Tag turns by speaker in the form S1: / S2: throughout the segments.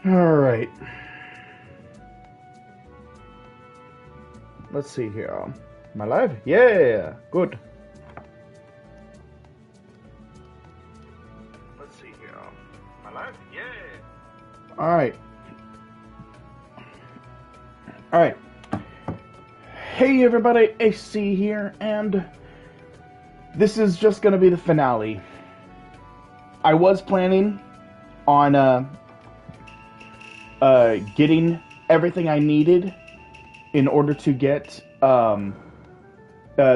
S1: Alright. Let's see here. Am I live? Yeah, good. Let's see here. Am I live? Yeah. Alright. Alright. Hey everybody, AC here, and this is just gonna be the finale. I was planning on getting everything I needed in order to get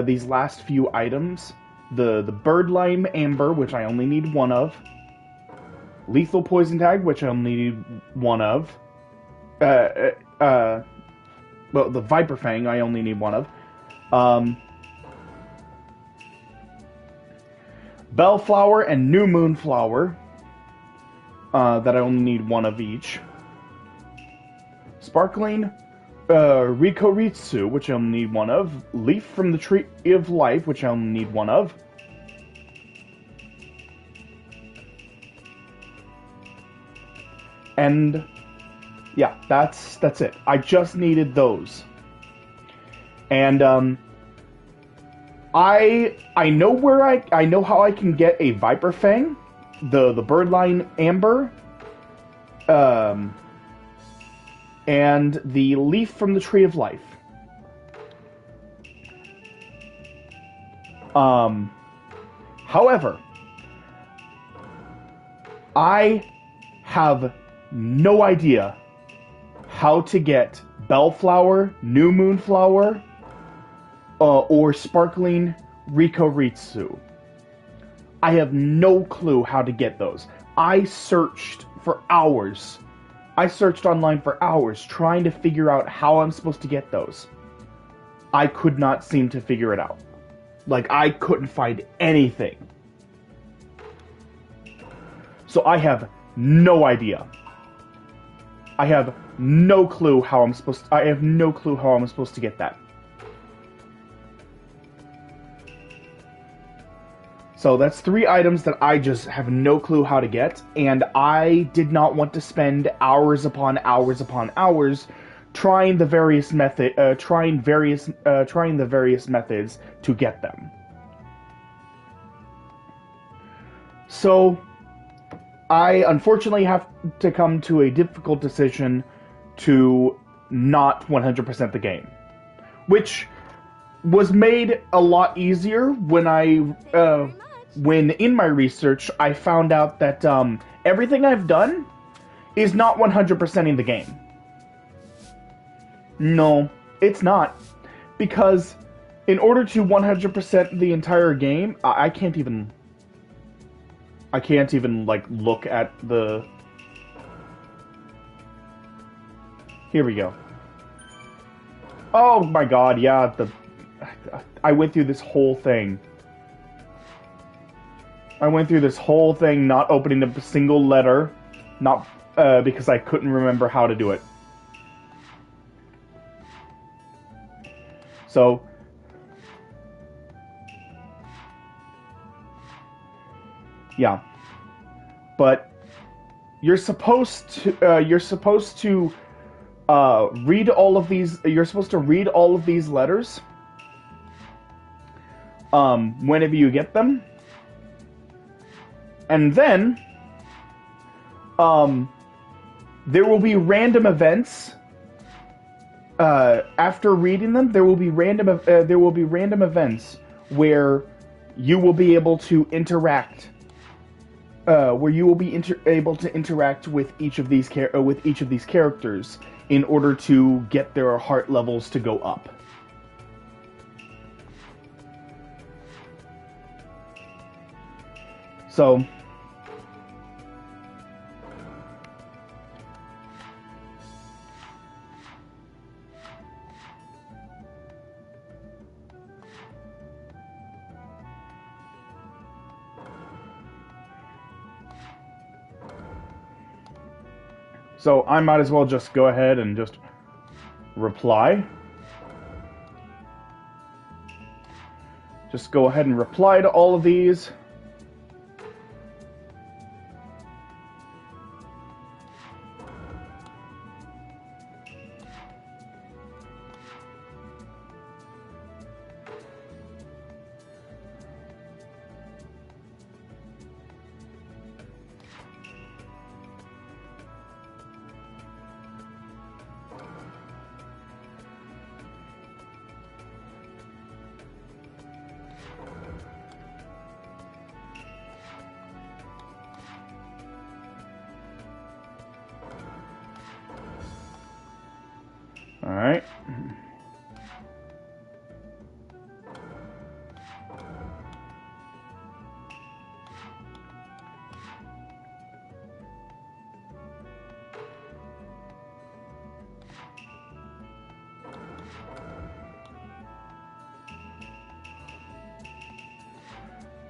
S1: these last few items. The bird lime amber, which I only need one of. Lethal poison tag, which I only need one of. Well, the viper fang I only need one of. Bellflower and new moon flower, that I only need one of each. Sparkling Rikoritsu, which I only need one of. Leaf from the Tree of Life, which I only need one of. And yeah, that's it. I just needed those. And I know where I know how I can get a Viper Fang, the Birdline Amber, and the Leaf from the Tree of Life. However, I have no idea how to get Bellflower, New Moon Flower, or Sparkling Rikoritsu. I have no clue how to get those. I searched for hours. I searched online for hours trying to figure out how I'm supposed to get those. I could not seem to figure it out. Like, I couldn't find anything. So I have no idea. I have no clue how I'm supposed to, I have no clue how I'm supposed to get that. So that's 3 items that I just have no clue how to get, and I did not want to spend hours upon hours upon hours trying the various trying the various methods to get them. So I unfortunately have to come to a difficult decision to not 100% the game, which was made a lot easier when in my research I found out that everything I've done is not 100% in the game. No, it's not, because in order to 100% the entire game, I can't even like look at the. Here we go. Oh my god, yeah, I went through this whole thing. I went through this whole thing not opening up a single letter, not because I couldn't remember how to do it. So yeah, but you're supposed to read all of these. You're supposed to read all of these letters whenever you get them, and then there will be random events. After reading them, there will be random events where you will be able to interact. Where you will be able to interact with each of these characters in order to get their heart levels to go up. So I might as well just go ahead and just reply. Just go ahead and reply to all of these. Alright.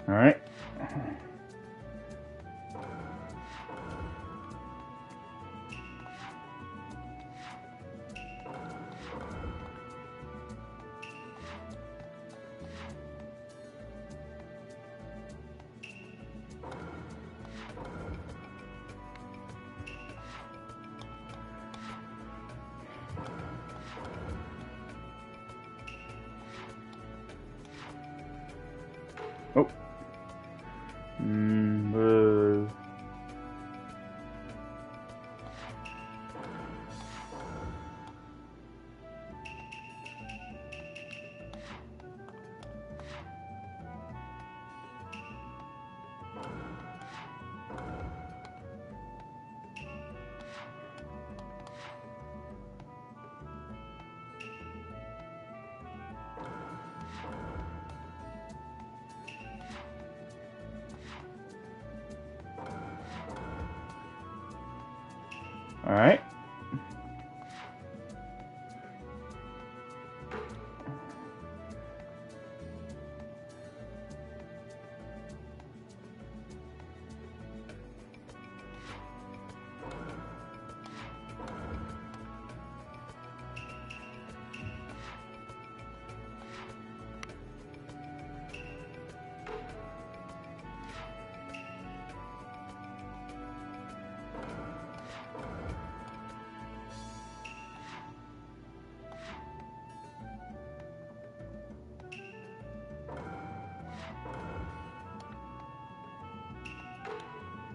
S1: Alright. Oh. Alright.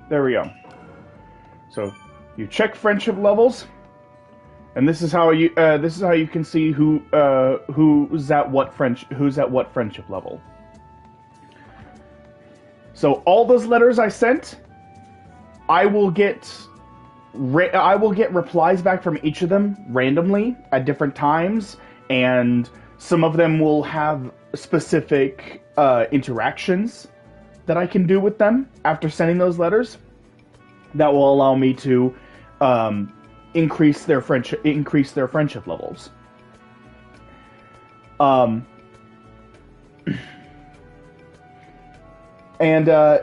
S1: There we go. So you check friendship levels, and this is how you can see who's at what friendship level. So all those letters I sent, I will get replies back from each of them randomly at different times, and some of them will have specific interactions that I can do with them after sending those letters that will allow me to increase their friendship levels. And I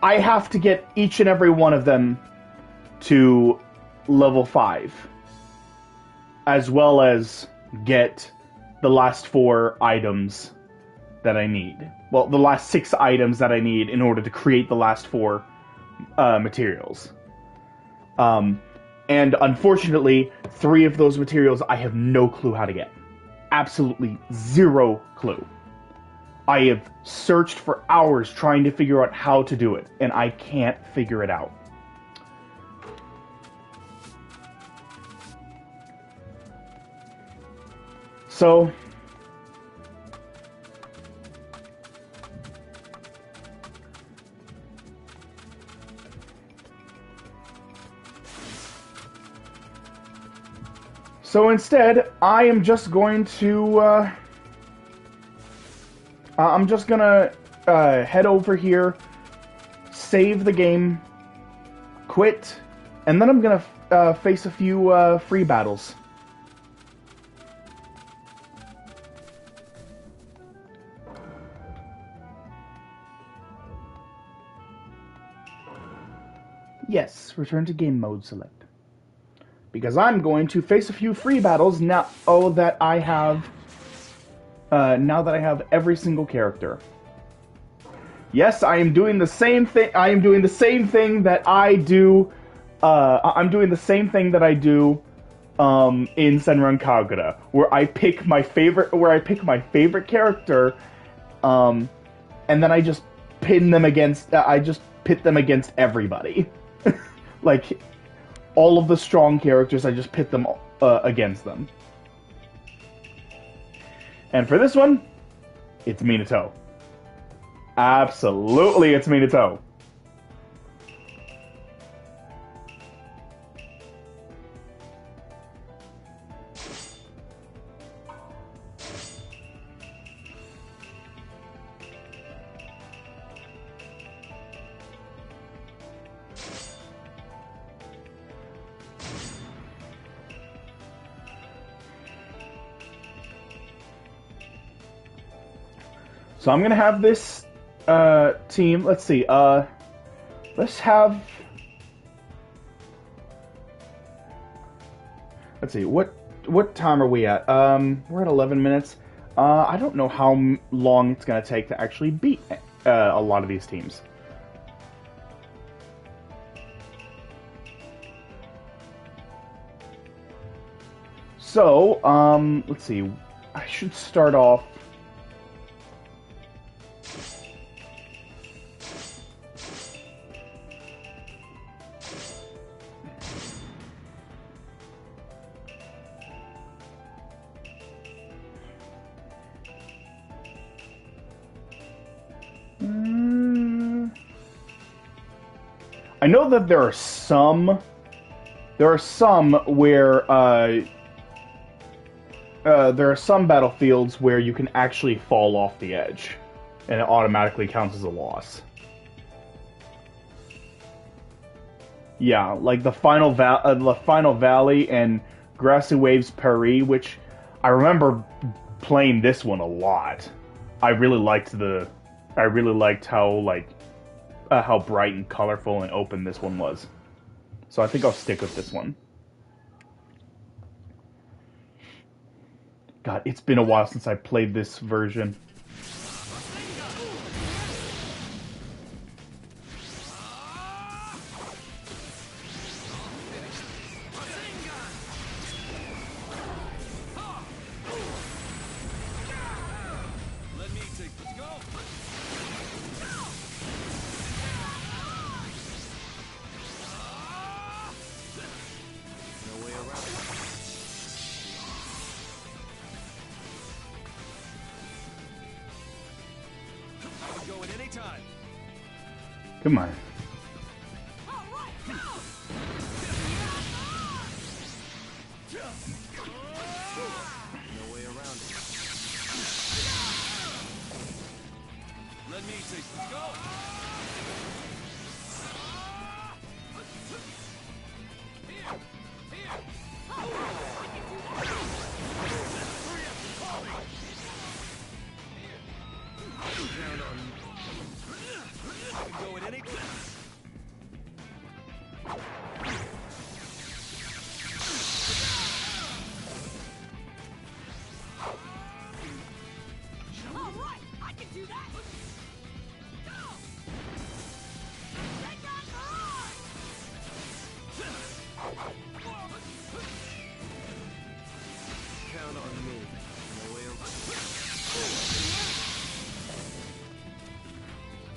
S1: have to get each and every one of them to level 5, as well as get the last 4 items that I need. Well, the last 6 items that I need in order to create the last 4 materials. And unfortunately, 3 of those materials I have no clue how to get. Absolutely 0 clue. I have searched for hours trying to figure out how to do it, and I can't figure it out. So instead, I am just going to head over here, save the game, quit, and then I'm gonna face a few free battles. Yes, return to game mode select. Because I'm going to face a few free battles now that I have every single character. Yes, I am doing the same thing. I am doing the same thing that I do. I'm doing the same thing that I do in Senran Kagura, where I pick my favorite character, and then I just pin them against. I just pit them against everybody, like. All of the strong characters, I just pit them against them. And for this one, it's Minato. Absolutely, it's Minato. So I'm gonna have this team. Let's see. Let's have. Let's see. What time are we at? We're at 11 minutes. I don't know how long it's gonna take to actually beat a lot of these teams. So, let's see. I should start off. I know that there are some where there are some battlefields where you can actually fall off the edge, and it automatically counts as a loss. Yeah, like the Final Valley and Grassy Waves Paris, which I remember playing this one a lot. I really liked how how bright and colorful and open this one was. So I think I'll stick with this one. God, it's been a while since I played this version. Come on.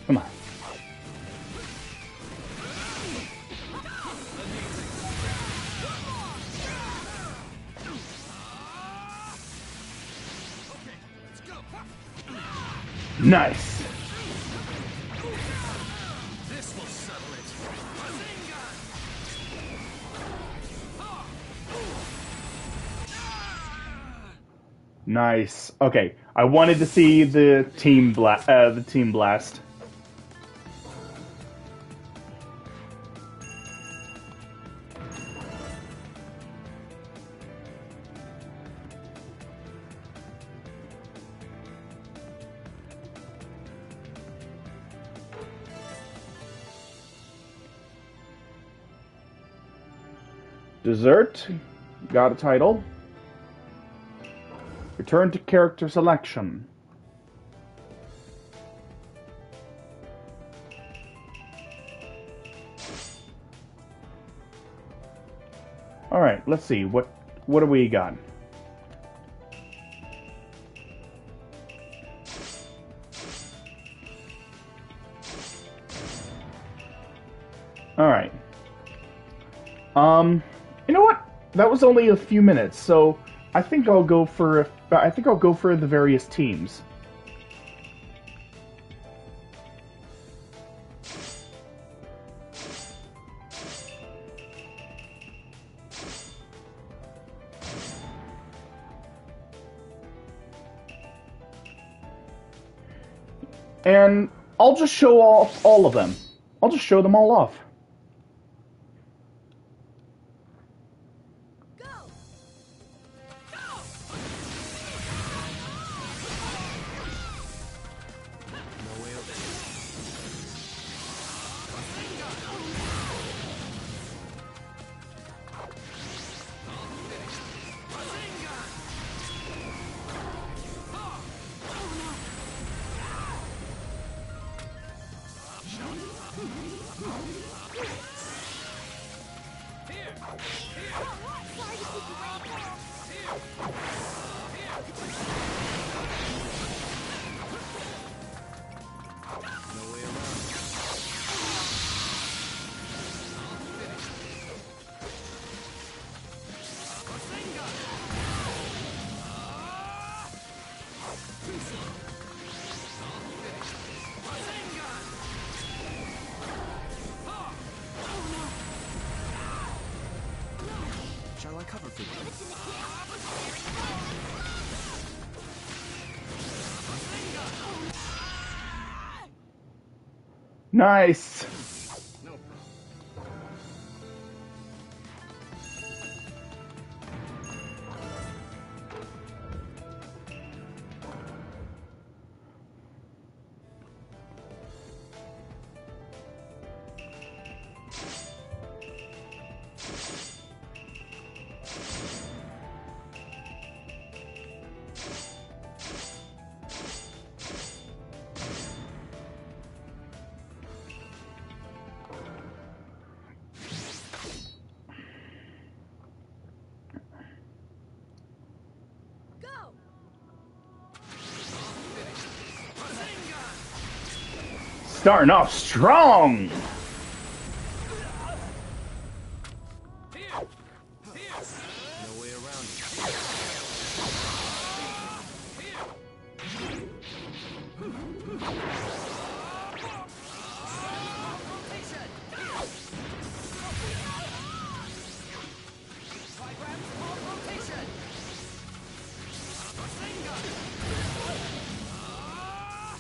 S1: Come on. Nice.
S2: This will settle it.
S1: Nice. Okay, I wanted to see the team blast. Dessert, got a title. Return to character selection. All right, let's see what do we got. All right. You know what? That was only a few minutes, so I think I'll go for the various teams. And I'll just show off all of them. I'll just show them all off. Nice.
S2: No problem.
S1: Starting off strong.
S2: No way around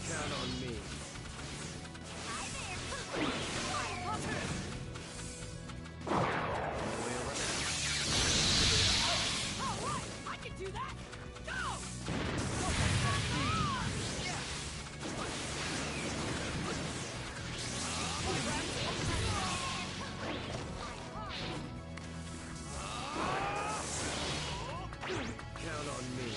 S2: Count on me. Count on me.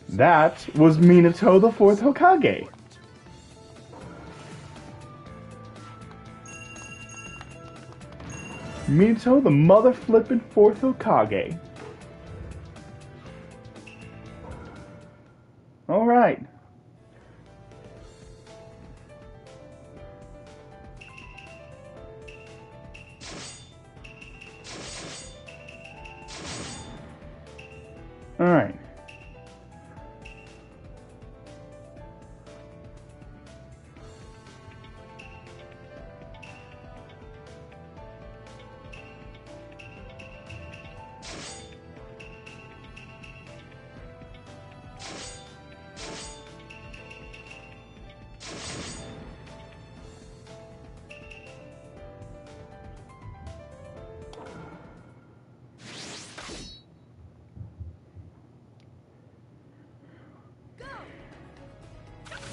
S1: That was Minato, the fourth Hokage. Minato, the mother flippin' fourth Hokage. Alright. Alright.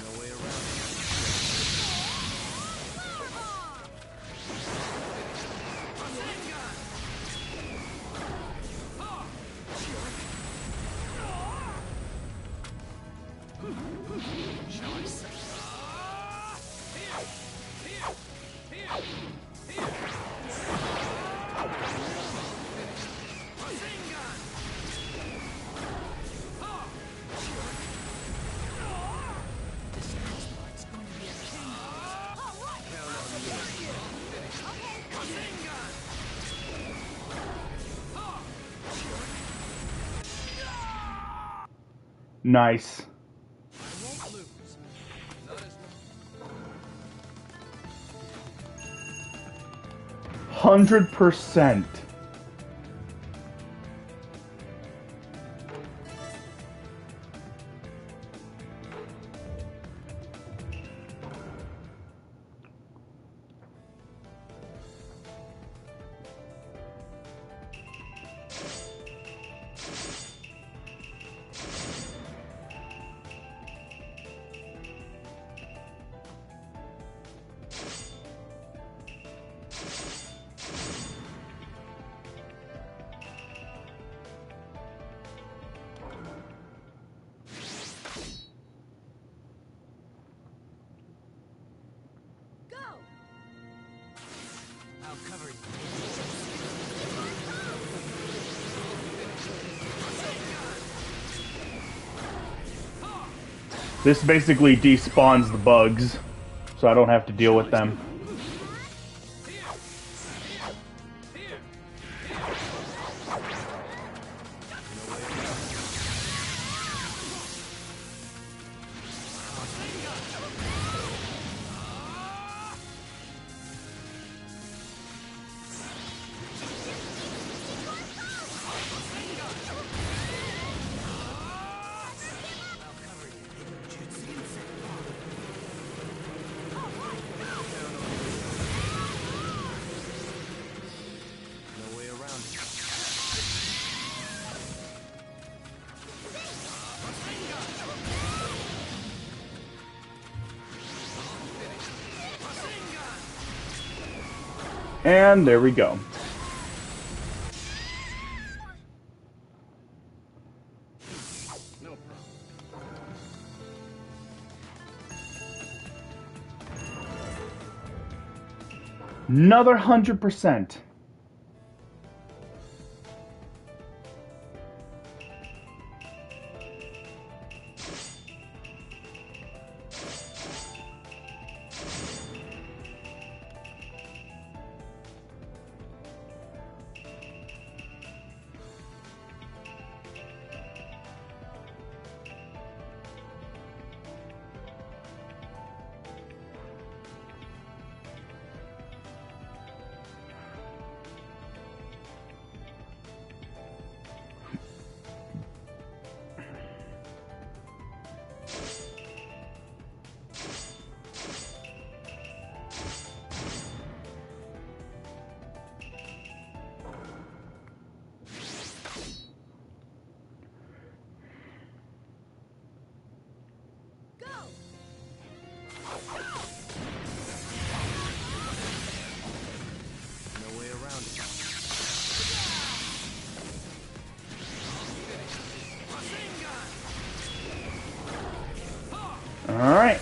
S2: No way around Shall I say?
S1: Nice.
S2: I won't lose. Not as long.
S1: 100%.
S2: I'll cover you.
S1: This basically despawns the bugs, so I don't have to deal with them.
S2: No way around it.
S1: And there we go.
S2: No problem.
S1: Another 100%.
S2: No way around it.
S1: All right.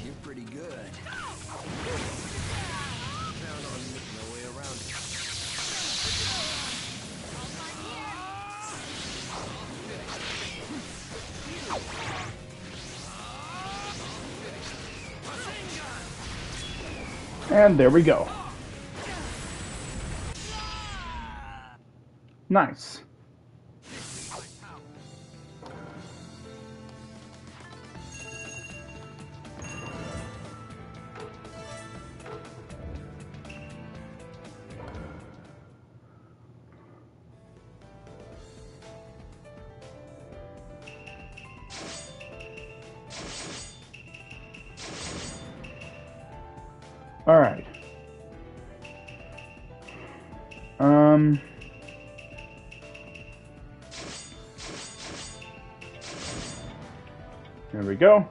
S2: You're pretty good. No way around it.
S1: And there we go. Nice. All right. There we go.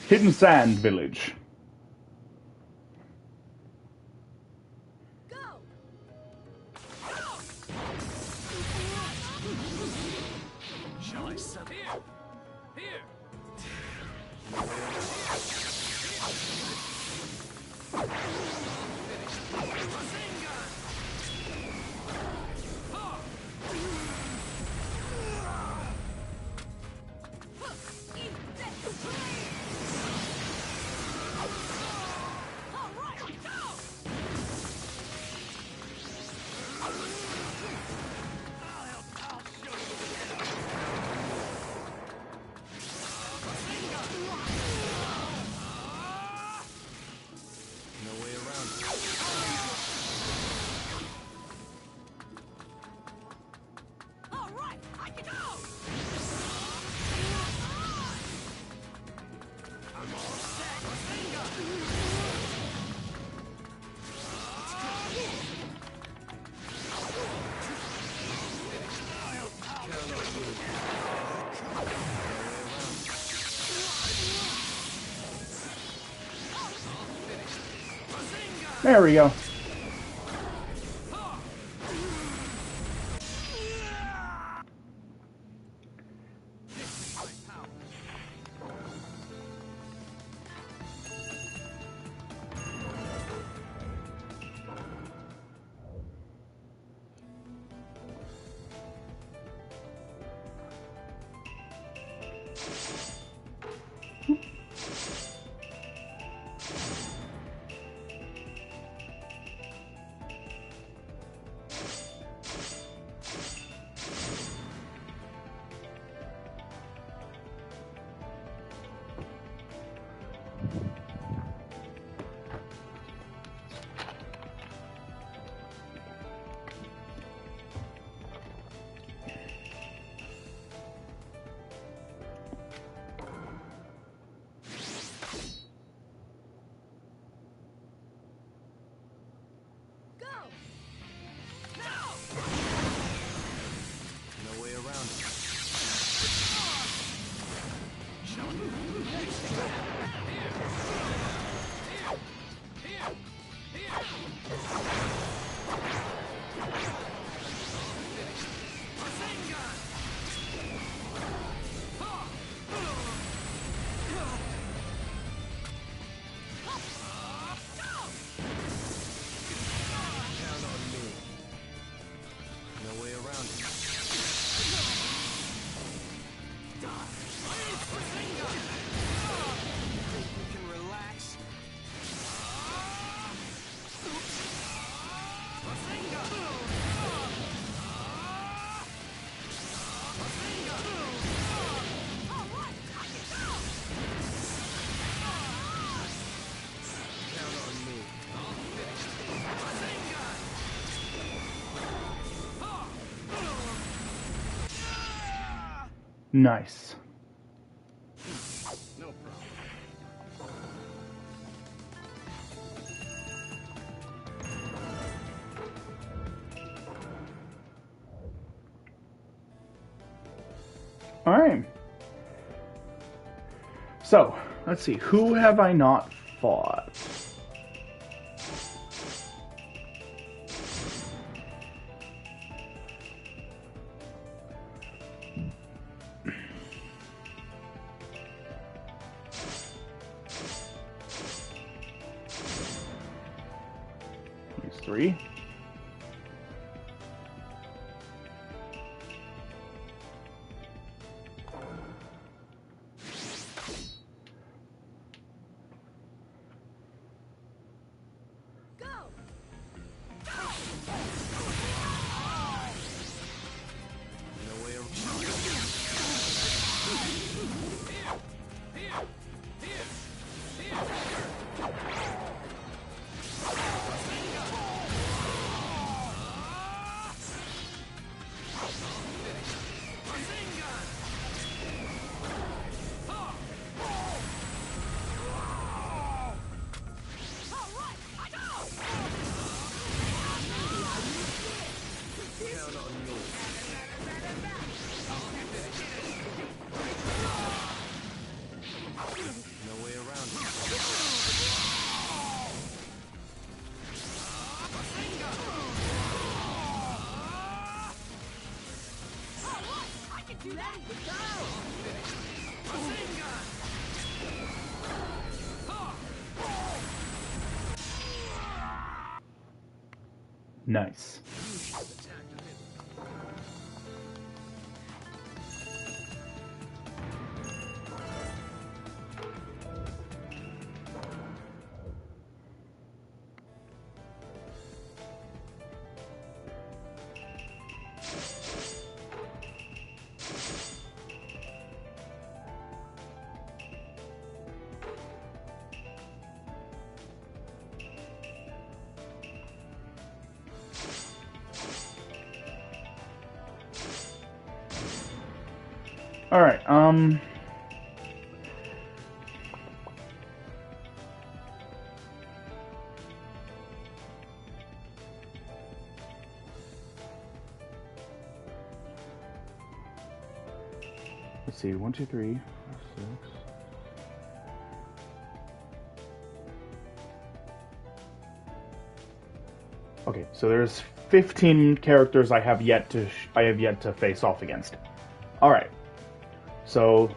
S1: Hidden Sand Village.
S2: Shall I suck? Here! Here! No way around it. I'm all
S1: There we go.
S2: No way around it. Count on me. No way around it. You can relax. Count on me.
S1: Nice.
S2: No problem.
S1: All right. So, let's see. Who have I not fought? These three.
S2: No way around. Count on me. No way around it.
S1: Nice. All right. Let's see. 1, 2, 3, 4, 6. Okay, so there's 15 characters I have yet to face off against. All right. So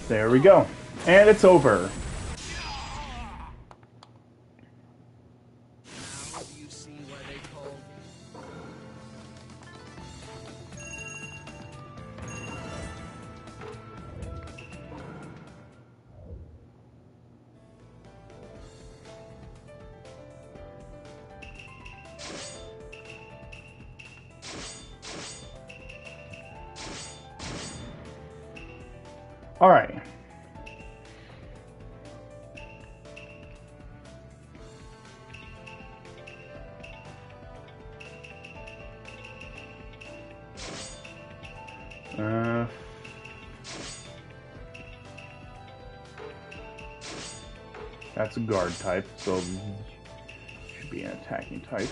S1: There we go. And it's over.
S2: Now do you see why they call?
S1: All right. That's a guard type, so should be an attacking type.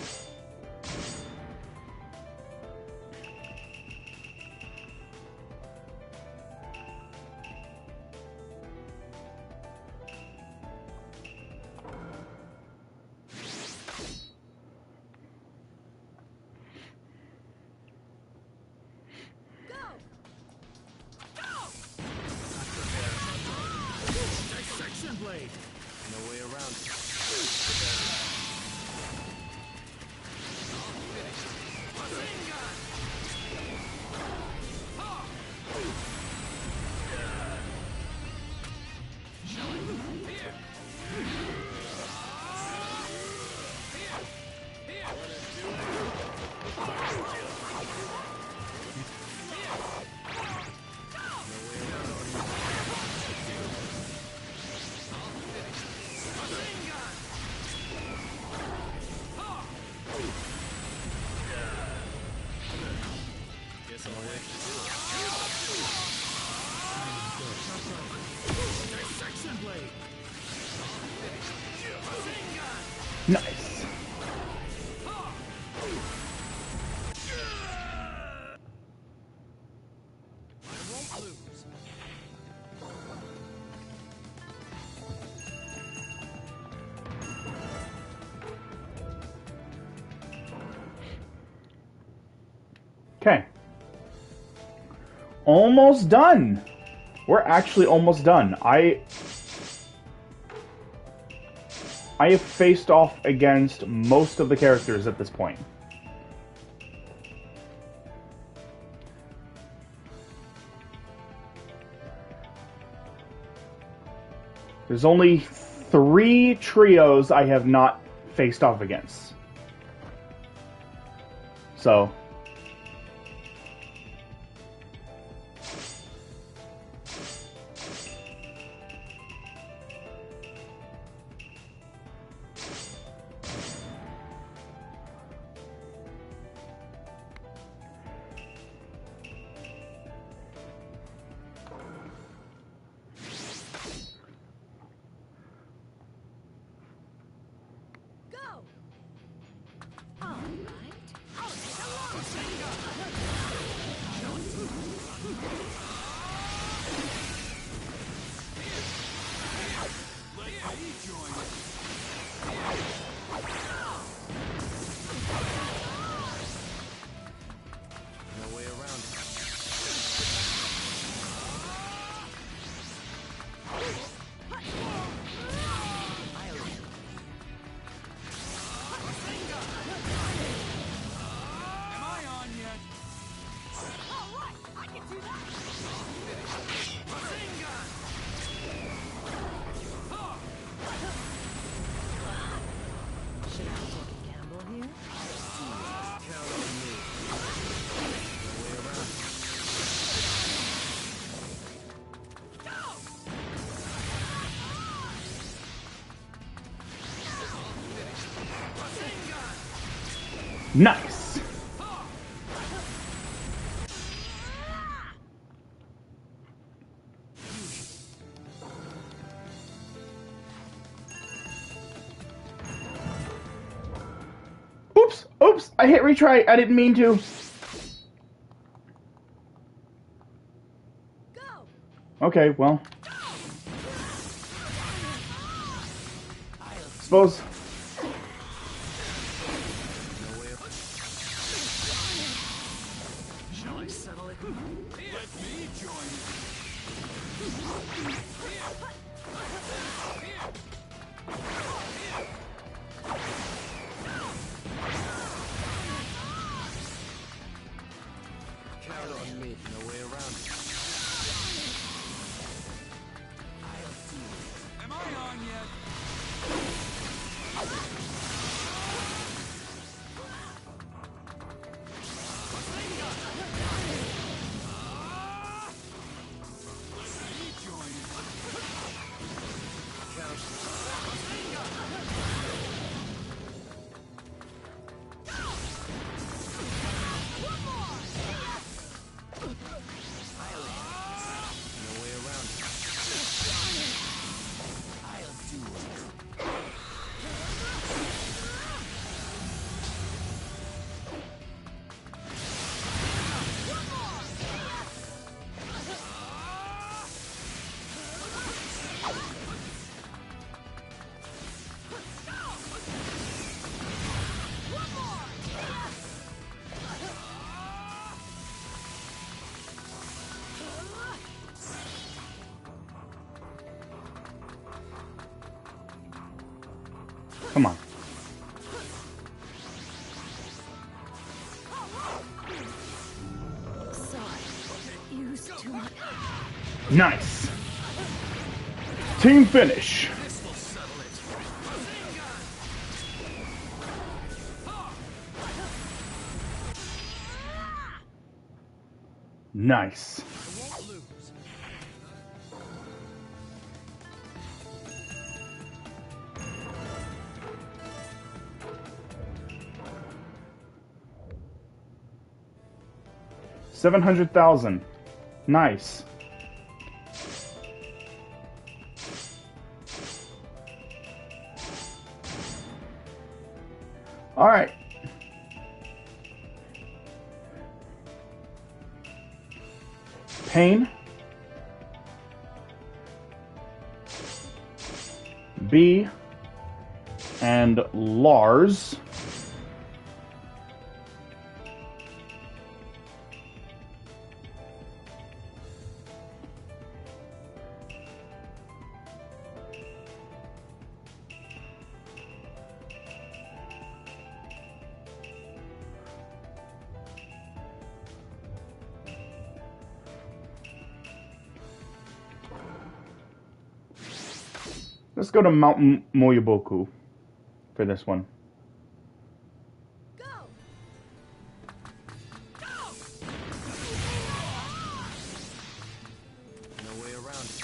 S2: Dissection blade. No way around it. Dissection blade.
S1: Nice.
S2: I won't lose.
S1: Okay. Almost done. We're actually almost done. I have faced off against most of the characters at this point. There's only 3 trios I have not faced off against. So...
S2: No way around it. Am I on yet?
S3: Should I take a gamble here?
S2: Count on me. No way around it.
S1: Nice. Oops, oops, I hit retry. I didn't mean to. Okay, well. Suppose.
S2: No way around it. Shall I settle it? Let me join you.
S1: Come on.
S3: Sorry. Used too much.
S1: Nice. Team finish.
S2: This will settle it.
S1: Nice.
S2: I won't lose.
S1: $700,000. Nice. All right. Pain. B. And Lars. Let's go to Mount Moyoboku for this one.
S3: Go!
S2: No way around it.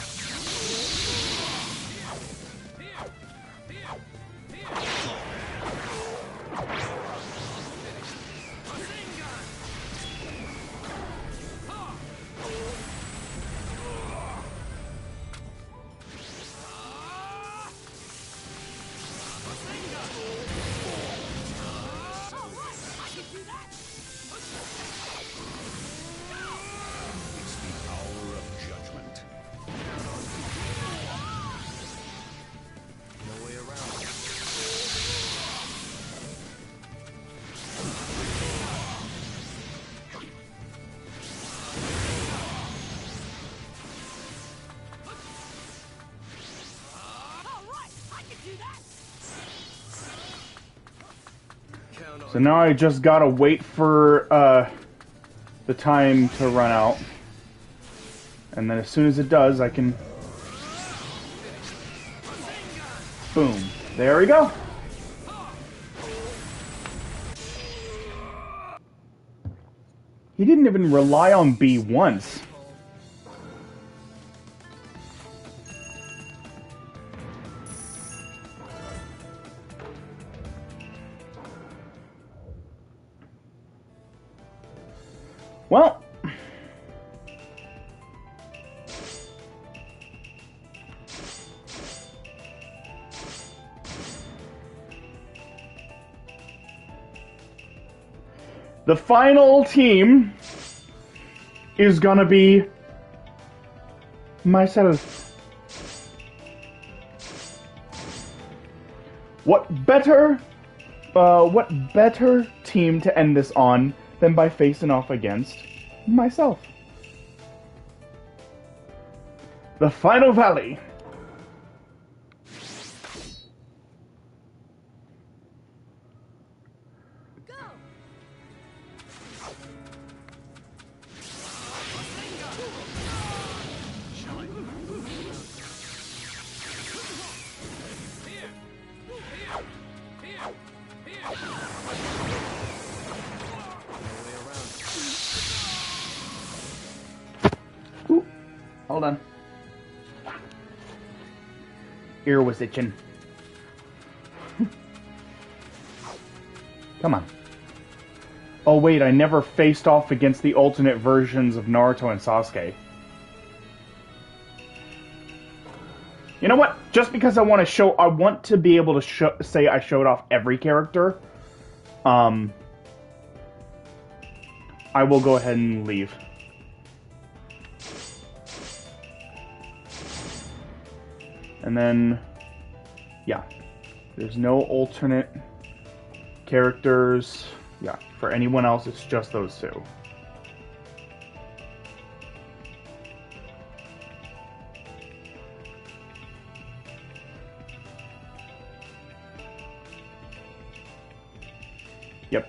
S2: It's the hour of judgment. No way around it. Count on
S1: So now I just gotta wait for the time to run out. And then as soon as it does, I can... Boom. There we go. He didn't even rely on B once. Well, the final team is gonna be myself. What better team to end this on than by facing off against myself? The Final Valley.
S3: Go!
S1: Ooh, hold on. Ear was itching. Come on. Oh wait, I never faced off against the alternate versions of Naruto and Sasuke. You know what? Just because I want to be able to say I showed off every character, I will go ahead and leave. And then, yeah, there's no alternate characters. Yeah, for anyone else, it's just those two. Yep.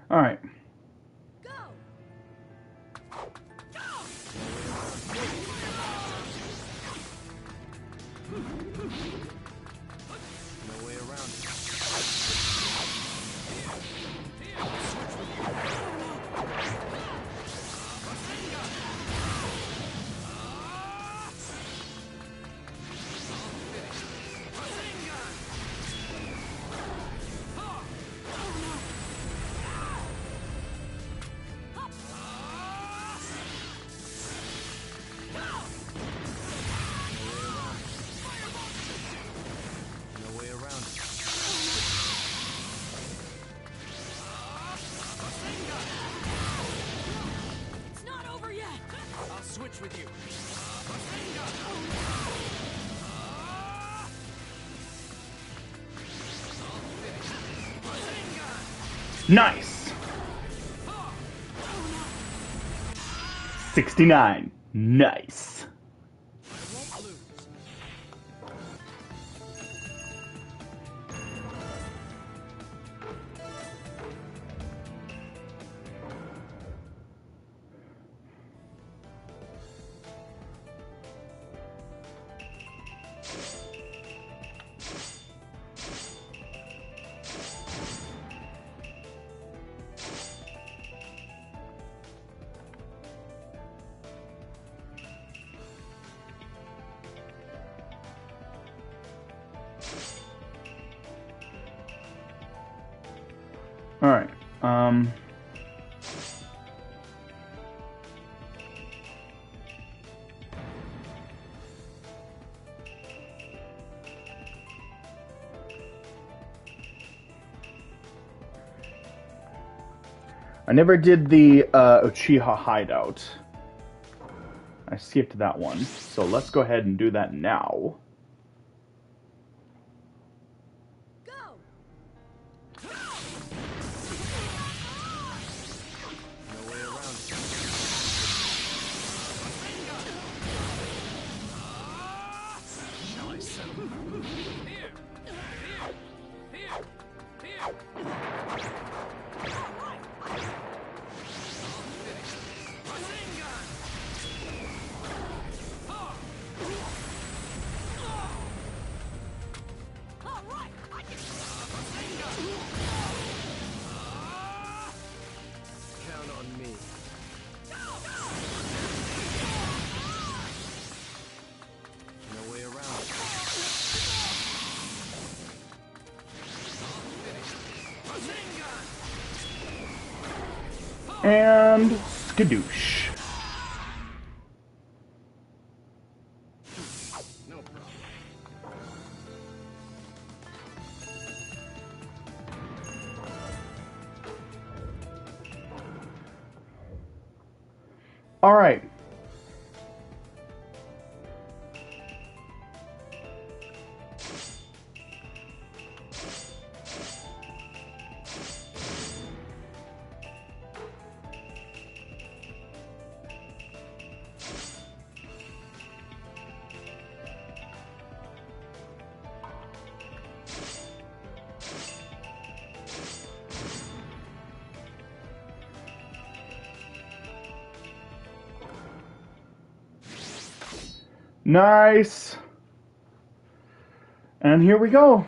S1: All right.
S3: Go!
S2: No way around it. No way around it.
S3: It's not over yet!
S2: I'll switch with you.
S1: Nice. 69. Nice.
S2: I won't lose.
S1: All right. I never did the Uchiha hideout. I skipped that one. So let's go ahead and do that now.
S3: Go!
S2: No way around it. Shall I settle? Here! Count on me. No way around it.
S1: And skadoosh.
S2: No problem.
S1: All right. Nice. And here we go.
S2: No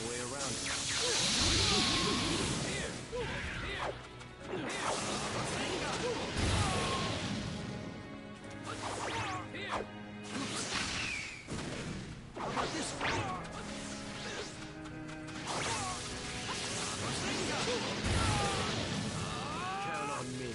S2: way around it. Count on me.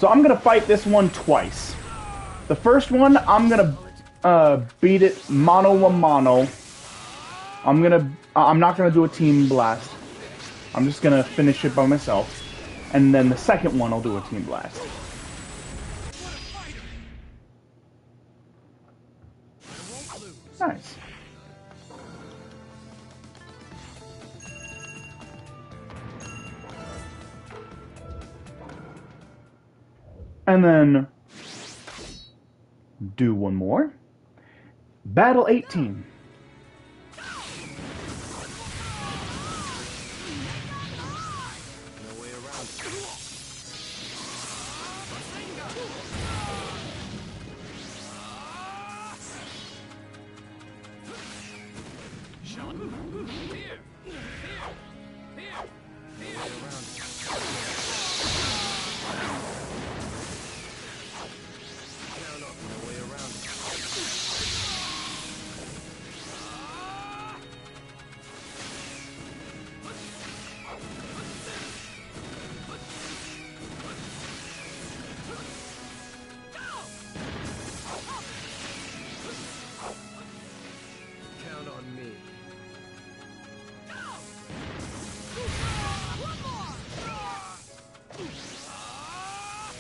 S1: So I'm gonna fight this one twice. The first one, I'm gonna beat it mano a mano. I'm not gonna do a team blast. I'm just gonna finish it by myself. And then the second one, I'll do a team blast. Nice. And then do one more. Battle 18.
S2: No way around it. Shot. Here. No way around it. Down up. No way around it. Count on me.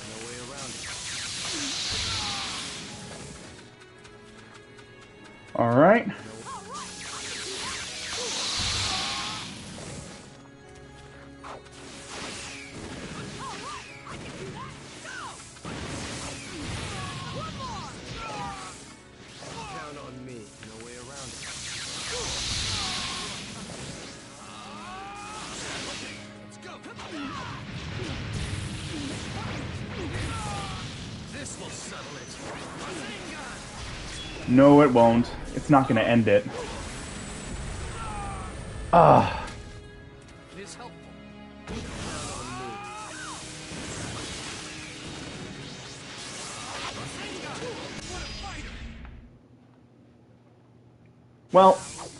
S2: No way around it.
S1: All right.
S2: Count on me. No way around it. Let's go. This will settle it.
S1: No, it won't. It's not gonna end it. Ah.
S2: It is helpful. Count on me. What a fighter!
S1: Well,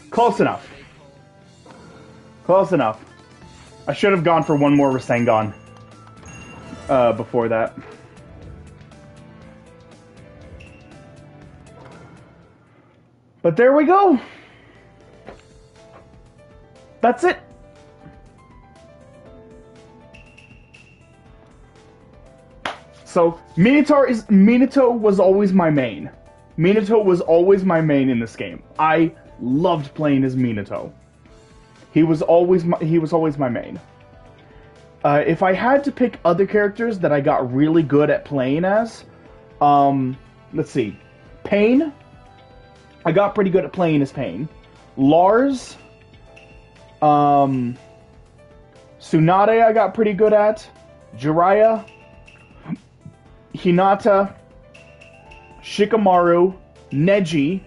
S1: close enough. Close enough. I should have gone for one more Rasengan before that. But there we go. That's it. So Minato was always my main. Minato was always my main in this game. I loved playing as Minato. He was always my main. If I had to pick other characters that I got really good at playing as, let's see, Pain. I got pretty good at playing as Pain. Lars, Tsunade I got pretty good at. Jiraiya, Hinata, Shikamaru, Neji,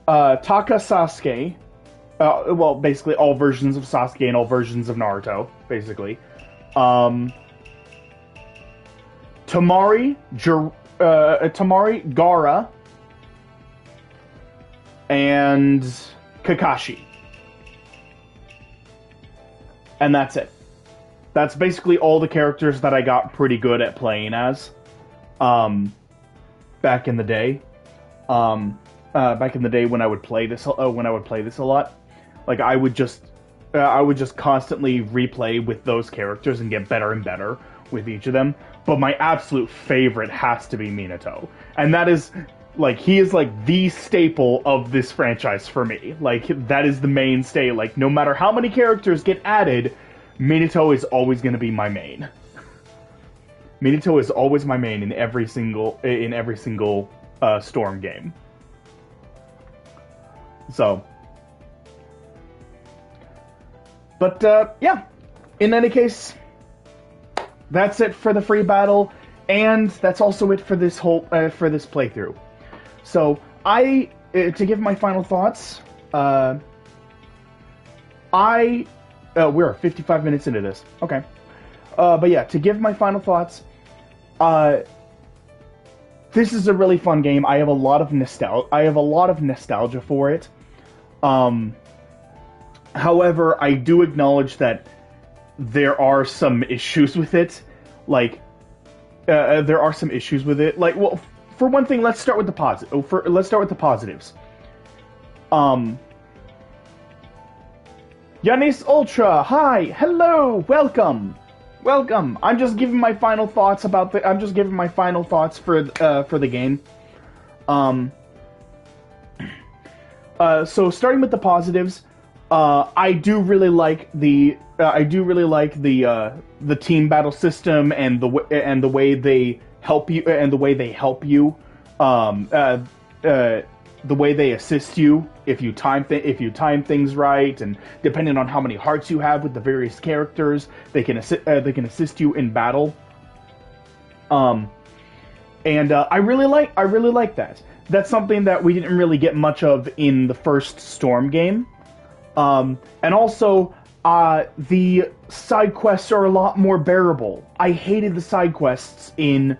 S1: Taka Sasuke. Well, basically all versions of Sasuke and all versions of Naruto, basically. Tamari, Gaara, and Kakashi. And that's it. That's basically all the characters that I got pretty good at playing as. Back in the day. Back in the day when I would play this a lot. Like I would just constantly replay with those characters and get better and better with each of them. But my absolute favorite has to be Minato. And that is like he is like the staple of this franchise for me. Like that is the mainstay. Like no matter how many characters get added, Minato is always going to be my main. Minato is always my main in every single Storm game. So, but yeah. In any case, that's it for the free battle, and that's also it for this whole for this playthrough. So to give my final thoughts, we're 55 minutes into this. Okay. But yeah, to give my final thoughts, this is a really fun game. I have a lot of nostalgia for it. However, I do acknowledge that there are some issues with it. Like, there are some issues with it. Like, well, for one thing, let's start with the let's start with the positives. Yanis Ultra, hi, hello, welcome, welcome. I'm just giving my final thoughts about the. I'm just giving my final thoughts for the game. So starting with the positives, I do really like the the team battle system and the way they help you the way they assist you if you time things right, and depending on how many hearts you have with the various characters, they can assist you in battle. I really like that. That's something that we didn't really get much of in the first Storm game. And also, the side quests are a lot more bearable. I hated the side quests in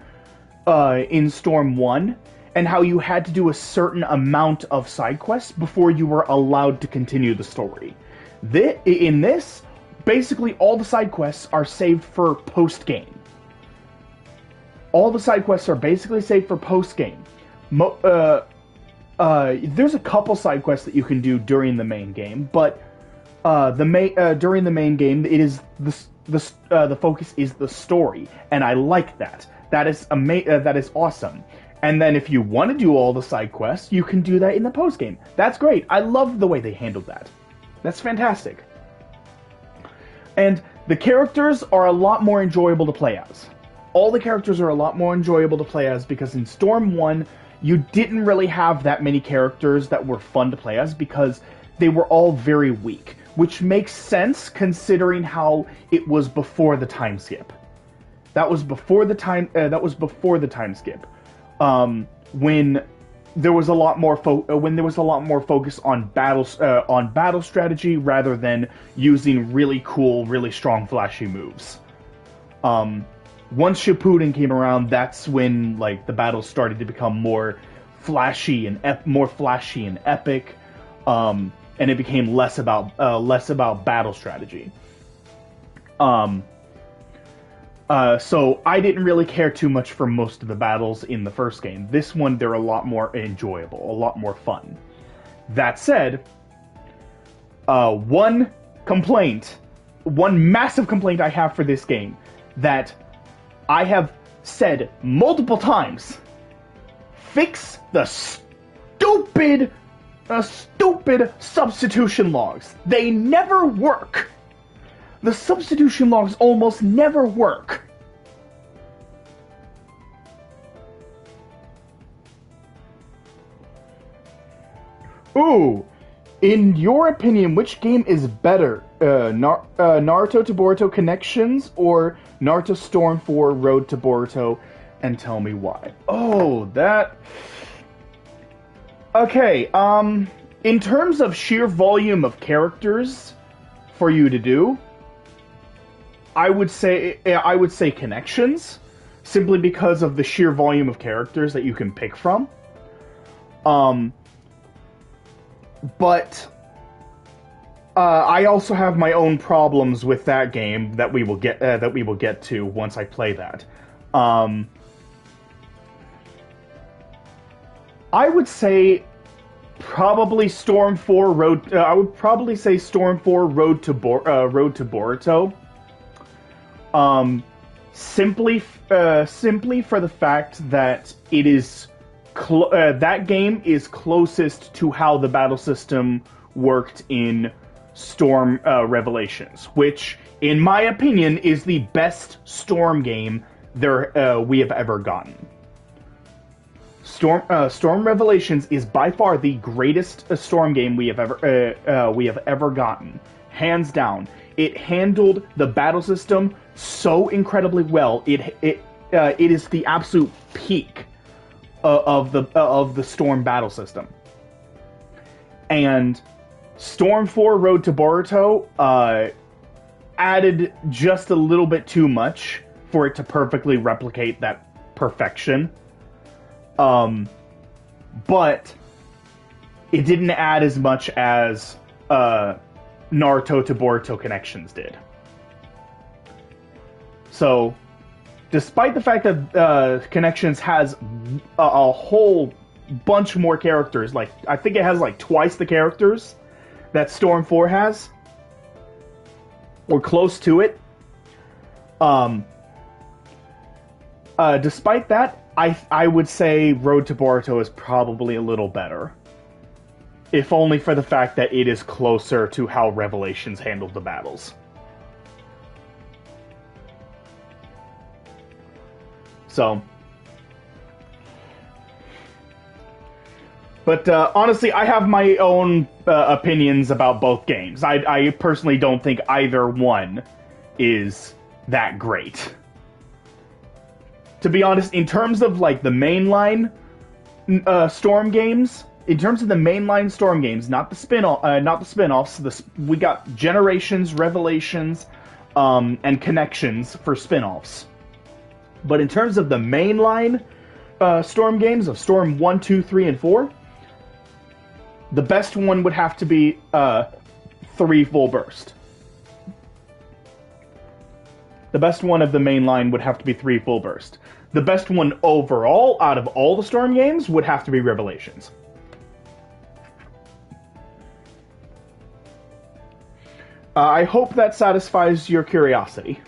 S1: Storm 1, and how you had to do a certain amount of side quests before you were allowed to continue the story. In this, basically all the side quests are saved for post-game. All the side quests are basically saved for post-game. There's a couple side quests that you can do during the main game, but during the main game, it is the focus is the story, and I like that. That is awesome. And then if you want to do all the side quests, you can do that in the post game. That's great. I love the way they handled that. That's fantastic. And the characters are a lot more enjoyable to play as. All the characters are a lot more enjoyable to play as, because in Storm 1, you didn't really have that many characters that were fun to play as because they were all very weak, which makes sense considering how it was before the time skip. That was before the time skip. When there was a lot more focus on battle strategy rather than using really cool, really strong, flashy moves. Once Shippuden came around, that's when like the battles started to become more flashy and epic, and it became less about battle strategy. So I didn't really care too much for most of the battles in the first game. This one, they're a lot more enjoyable, a lot more fun. That said, one massive complaint I have for this game that I have said multiple times: fix the stupid substitution logs. They never work. The substitution logs almost never work. Ooh, in your opinion, which game is better? Naruto to Boruto Connections or Naruto Storm 4 Road to Boruto? And tell me why. Oh, that... Okay, in terms of sheer volume of characters for you to do, I would say Connections, simply because of the sheer volume of characters that you can pick from. But I also have my own problems with that game that we will get to once I play that. I would say probably Storm 4 Road. I would probably say Storm 4 Road to Boruto. Simply for the fact that it is that game is closest to how the battle system worked in Storm Revelations, which, in my opinion, is the best Storm game we have ever gotten. Storm Revelations is by far the greatest Storm game we have ever gotten, hands down. It handled the battle system so incredibly well. It is the absolute peak of the Storm battle system. And Storm 4 Road to Boruto added just a little bit too much for it to perfectly replicate that perfection. But it didn't add as much as Naruto to Boruto Connections did. So, despite the fact that Connections has a whole bunch more characters, like I think it has like twice the characters that Storm 4 has, or close to it. Despite that, I would say Road to Boruto is probably a little better. If only for the fact that it is closer to how Revelations handled the battles. So... But honestly, I have my own opinions about both games. I personally don't think either one is that great. To be honest, in terms of like the mainline Storm games, not the spin-offs. We got Generations, Revelations, and Connections for spin-offs. But in terms of the mainline Storm games of Storm 1, 2, 3, and 4. The best one would have to be 3 Full Burst. The best one of the main line would have to be 3 Full Burst. The best one overall out of all the Storm games would have to be Revelations. I hope that satisfies your curiosity.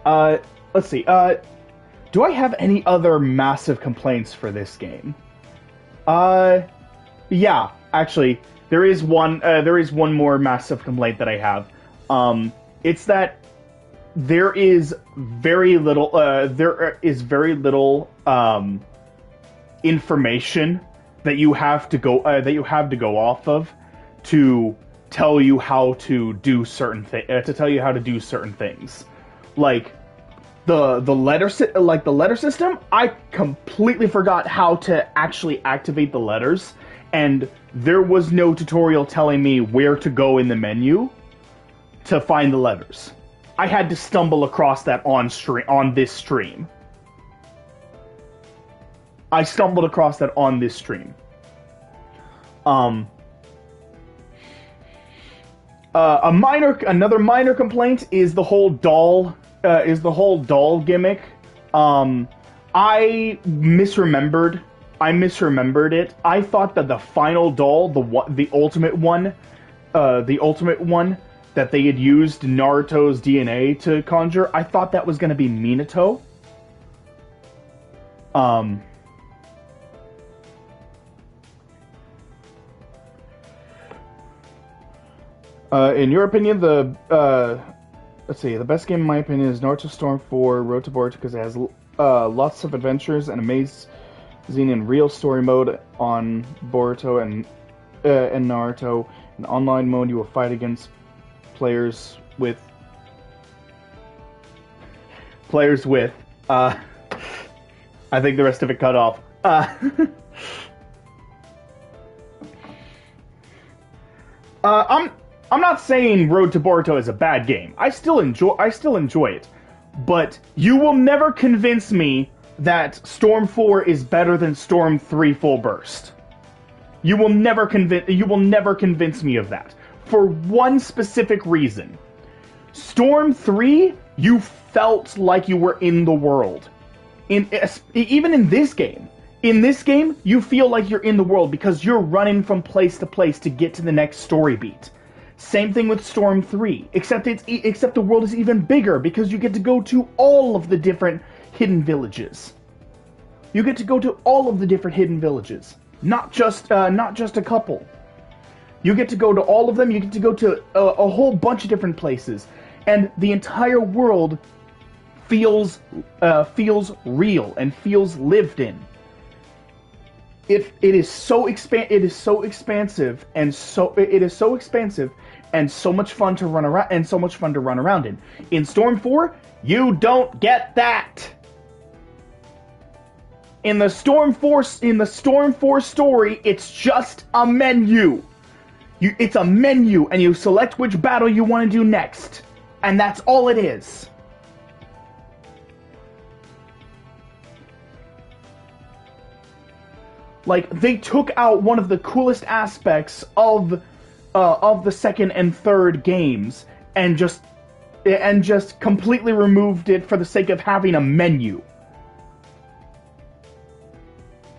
S1: Let's see. Do I have any other massive complaints for this game? Yeah, actually, there is one more massive complaint that I have. It's that there is very little information that you have to go off of to tell you how to do certain things. Like the letter system, I completely forgot how to actually activate the letters, and there was no tutorial telling me where to go in the menu to find the letters. I had to stumble across that on this stream. I stumbled across that on this stream. Another minor complaint is the whole doll gimmick. I misremembered it. I thought that the final doll, the ultimate one that they had used Naruto's DNA to conjure, I thought that was going to be Minato. In your opinion, let's see, the best game in my opinion is Naruto Storm 4 Road to Boruto because it has lots of adventures and amazing and real story mode on Boruto and Naruto. In online mode, you will fight against players with I think the rest of it cut off. I'm not saying Road to Boruto is a bad game. I still enjoy it. But you will never convince me that Storm 4 is better than Storm 3 Full Burst. You will never convince me of that. For one specific reason. Storm 3, you felt like you were in the world. Even in this game. In this game, you feel like you're in the world because you're running from place to place to get to the next story beat. Same thing with Storm 3, except the world is even bigger because you get to go to all of the different hidden villages. You get to go to all of the different hidden villages, not just a couple. You get to go to all of them. You get to go to a whole bunch of different places, and the entire world feels real and feels lived in. It is so expansive and so much fun to run around in. In Storm 4, you don't get that. In the Storm 4 story, it's just a menu. It's a menu, and you select which battle you want to do next, and that's all it is. Like, they took out one of the coolest aspects of the second and third games and just completely removed it for the sake of having a menu.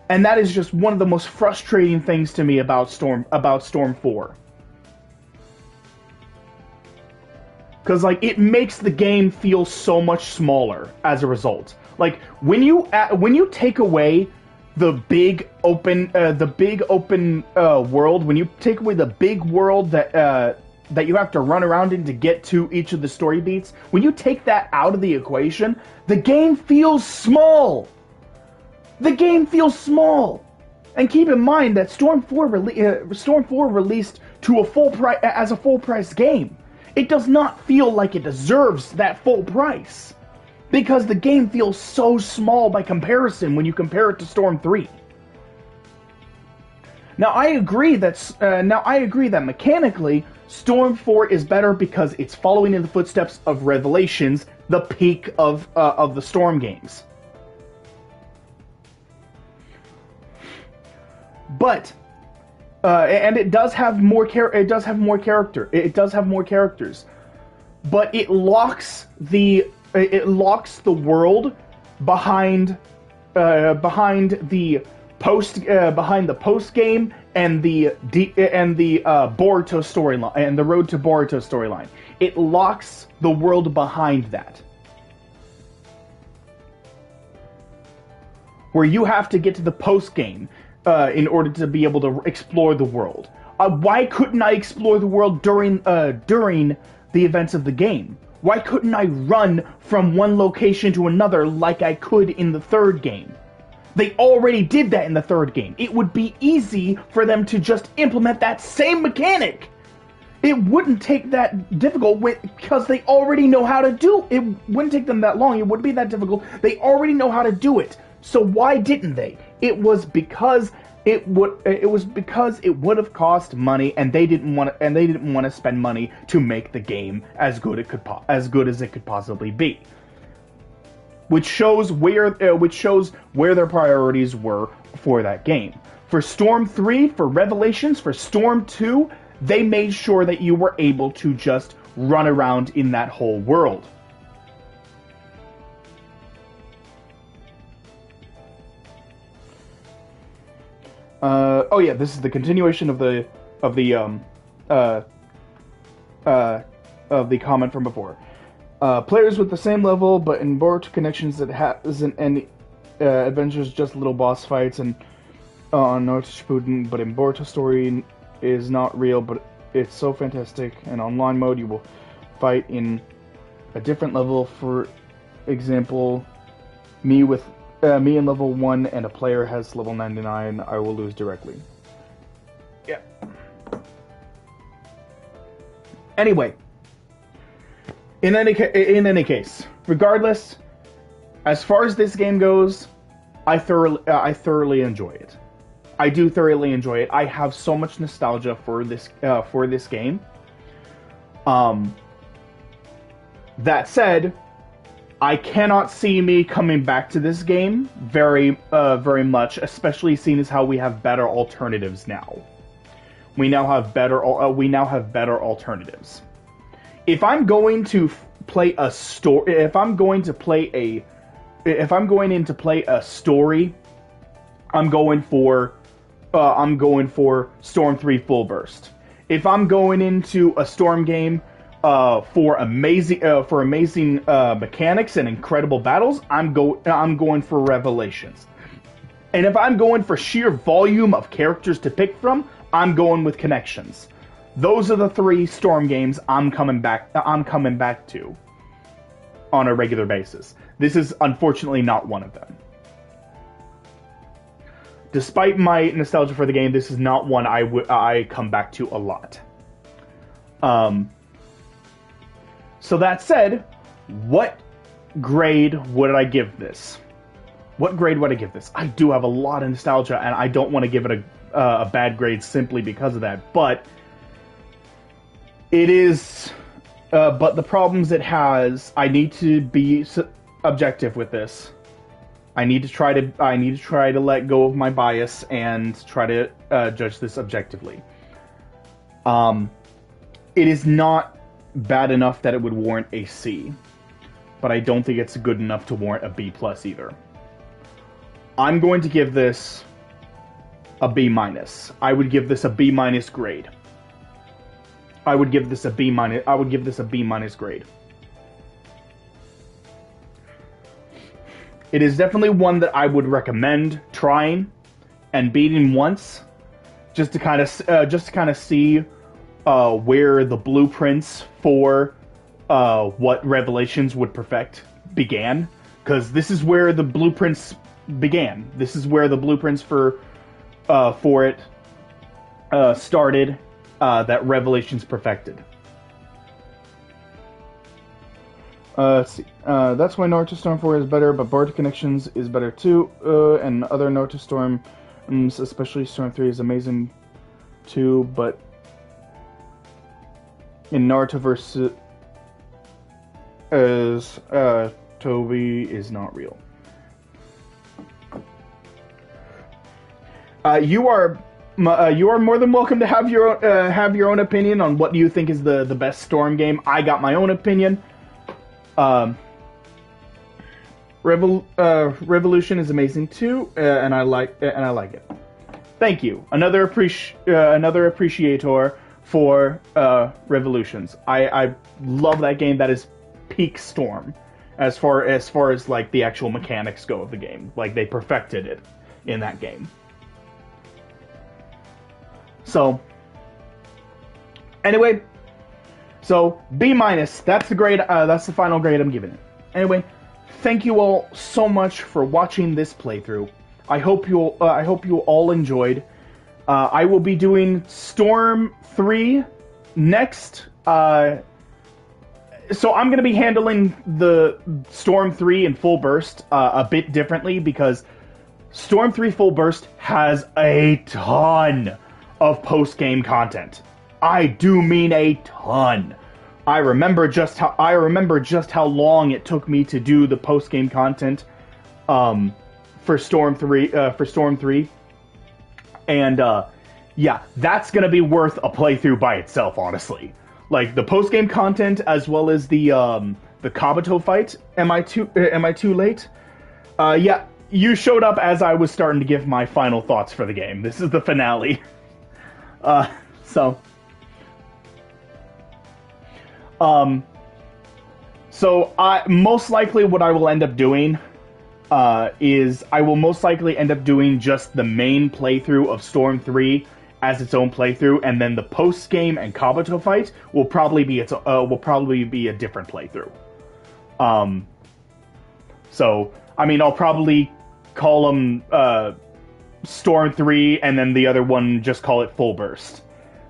S1: And that is just one of the most frustrating things to me about Storm 4. Because, like, it makes the game feel so much smaller as a result. Like, when you take away the big open world, when you take away the big world that you have to run around in to get to each of the story beats, when you take that out of the equation, the game feels small. The game feels small. And keep in mind that Storm 4 released to a full price as a full price game. It does not feel like it deserves that full price, because the game feels so small by comparison when you compare it to Storm 3. Now I agree that mechanically Storm 4 is better because it's following in the footsteps of Revelations, the peak of the Storm games. But and it does have more character. It does have more characters, but it locks the world behind the post game and the Boruto storyline and the Road to Boruto storyline. It locks the world behind that, where you have to get to the post game in order to be able to explore the world. Why couldn't I explore the world during the events of the game? Why couldn't I run from one location to another like I could in the third game? They already did that in the third game. It would be easy for them to just implement that same mechanic. It wouldn't take that difficult because they already know how to do it. It wouldn't take them that long. It wouldn't be that difficult. They already know how to do it. So why didn't they? It was because it would have cost money, and they didn't want to spend money to make the game as good as it could possibly be. Which shows where their priorities were for that game. For Storm 3, for Revelations, for Storm 2, they made sure that you were able to just run around in that whole world. Oh yeah, this is the continuation of the comment from before. Players with the same level, but in Boruto Connections that hasn't any adventures, just little boss fights, and on Naruto Shippuden, but in Boruto story is not real, but it's so fantastic. And online mode, you will fight in a different level. For example, me in level 1 and a player has level 99, I will lose directly. Yeah. Anyway, in any case, regardless, as far as this game goes, I thoroughly enjoy it. I do thoroughly enjoy it. I have so much nostalgia for this game. That said, I cannot see me coming back to this game very much, especially seeing as how we have better alternatives now. We now have better alternatives. If I'm going to play a story, if I'm going to play a story, I'm going for Storm 3 Full Burst. If I'm going into a Storm game for amazing mechanics and incredible battles, I'm going for Revelations. And if I'm going for sheer volume of characters to pick from, I'm going with Connections. Those are the 3 Storm games I'm coming back to on a regular basis. This is unfortunately not one of them. Despite my nostalgia for the game, this is not one I come back to a lot. So that said, what grade would I give this? What grade would I give this? I do have a lot of nostalgia, and I don't want to give it a bad grade simply because of that. But it is. But the problems it has, I need to be objective with this. I need to try to let go of my bias and try to judge this objectively. It is not bad enough that it would warrant a C, but I don't think it's good enough to warrant a B plus either. I'm going to give this a B minus. I would give this a B minus grade. I would give this a B minus grade. It is definitely one that I would recommend trying and beating once, just to kind of see where the blueprints for what Revelations would perfect began, because this is where the blueprints began. This is where the blueprints for it started. That Revelations perfected. Let's see. That's why Naruto Storm 4 is better, but Bardic Connections is better too. And other Naruto Storms, especially Storm 3, is amazing too. But in Naruto versus Toby is not real. You are more than welcome to have your own opinion on what you think is the best Storm game. I got my own opinion. Revolution is amazing too, and I like it. Thank you. Another appreciator for Revolutions. I love that game. That is peak Storm, as far as like the actual mechanics go of the game. Like, they perfected it in that game. So, anyway, so B minus. That's the grade. That's the final grade I'm giving it. Anyway, thank you all so much for watching this playthrough. I hope you all enjoyed. I will be doing Storm 3 next. So I'm going to be handling the Storm 3 in Full Burst a bit differently, because Storm 3 Full Burst has a ton of post-game content. I do mean a ton. I remember just how long it took me to do the post-game content for Storm 3 and yeah, that's going to be worth a playthrough by itself, honestly. Like, the post-game content as well as the Kabuto fight. Am I too late? Yeah, you showed up as I was starting to give my final thoughts for the game. This is the finale. So I most likely what I will end up doing is I will most likely end up doing just the main playthrough of Storm 3 as its own playthrough, and then the post game and Kabuto fight will probably be a different playthrough. So I mean, I'll probably call them Storm 3, and then the other one just call it Full Burst.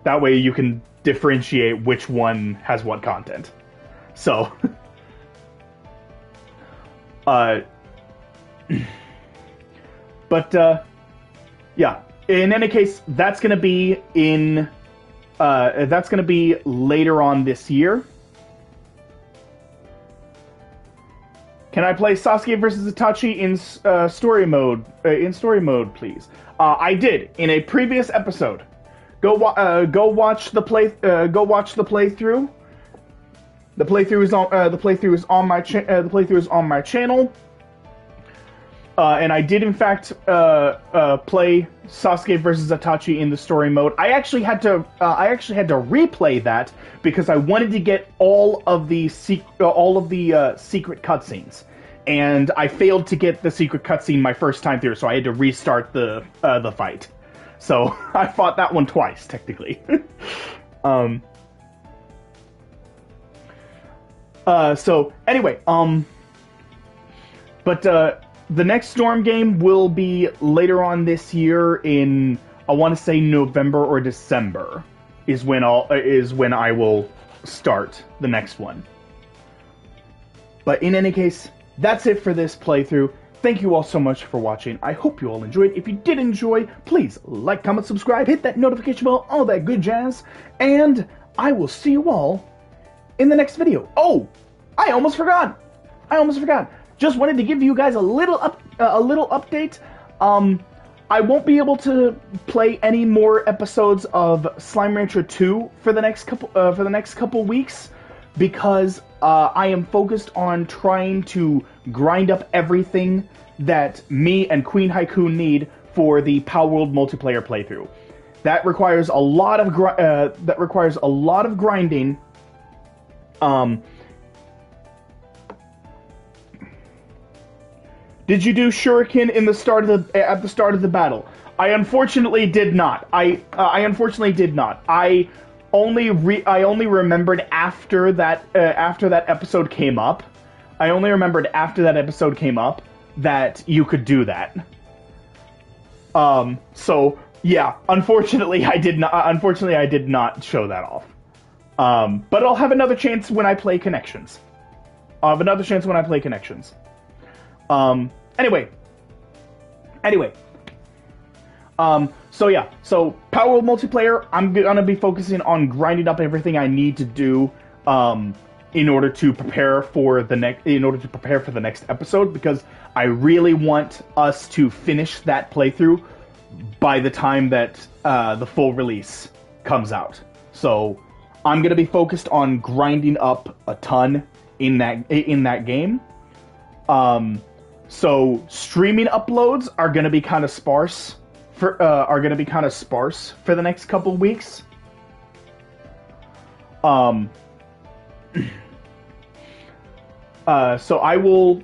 S1: That way you can differentiate which one has what content. So, yeah. In any case, that's gonna be later on this year. Can I play Sasuke versus Itachi in story mode? Please. I did in a previous episode. Go watch the playthrough. The playthrough is on my channel. And I did in fact play Sasuke versus Itachi in the story mode. I actually had to replay that because I wanted to get all of the secret cutscenes, and I failed to get the secret cutscene my first time through, so I had to restart the fight. So I fought that one twice technically. So anyway, the next Storm game will be later on this year in, I want to say November or December is when I will start the next one. But in any case, that's it for this playthrough. Thank you all so much for watching. I hope you all enjoyed. If you did enjoy, please like, comment, subscribe, hit that notification bell, all that good jazz, and I will see you all in the next video. Oh, I almost forgot. Just wanted to give you guys a little update. I won't be able to play any more episodes of Slime Rancher 2 for the next couple weeks because I am focused on trying to grind up everything that me and Queen Haiku need for the Power World multiplayer playthrough. That requires a lot of grinding. Did you do Shuriken in the start of at the start of the battle? I unfortunately did not. I unfortunately did not. I only remembered after that episode came up. I only remembered after that episode came up that you could do that. So yeah, unfortunately I did not. Unfortunately, I did not show that off. But I'll have another chance when I play Connections. I'll have another chance when I play Connections. Anyway. So yeah, so Power World multiplayer, I'm gonna be focusing on grinding up everything I need to do, in order to prepare for the next episode, because I really want us to finish that playthrough by the time that the full release comes out. So I'm gonna be focused on grinding up a ton in that game. So streaming uploads are gonna be kind of sparse for the next couple weeks. So I will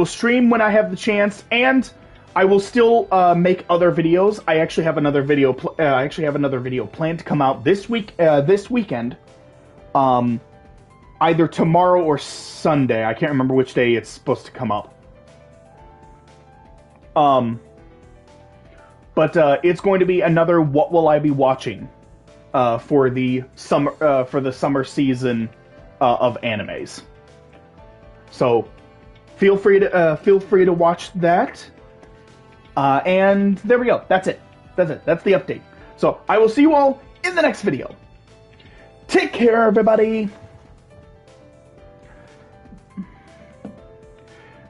S1: stream when I have the chance, and I will still make other videos. I actually have another video planned to come out this weekend. Either tomorrow or Sunday. I can't remember which day it's supposed to come up. But it's going to be another What Will I Be Watching for the summer season of animes. So feel free to watch that. And there we go. That's it. That's the update. So I will see you all in the next video. Take care, everybody.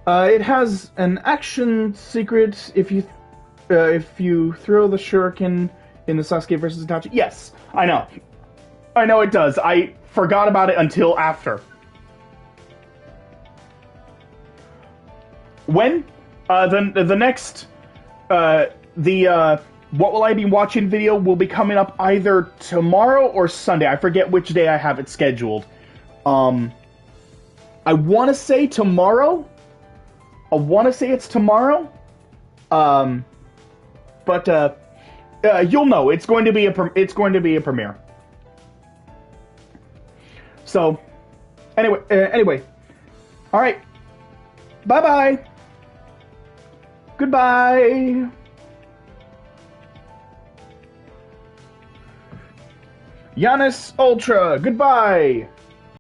S1: It has an action secret if you throw the shuriken in the Sasuke versus Itachi. Yes, I know it does. I forgot about it until after. When? The next What Will I Be Watching video will be coming up either tomorrow or Sunday. I forget which day I have it scheduled. I want to say tomorrow. I want to say it's tomorrow. But you'll know. It's going to be a premiere. So anyway. All right. Bye-bye. Goodbye. Giannis Ultra. Goodbye.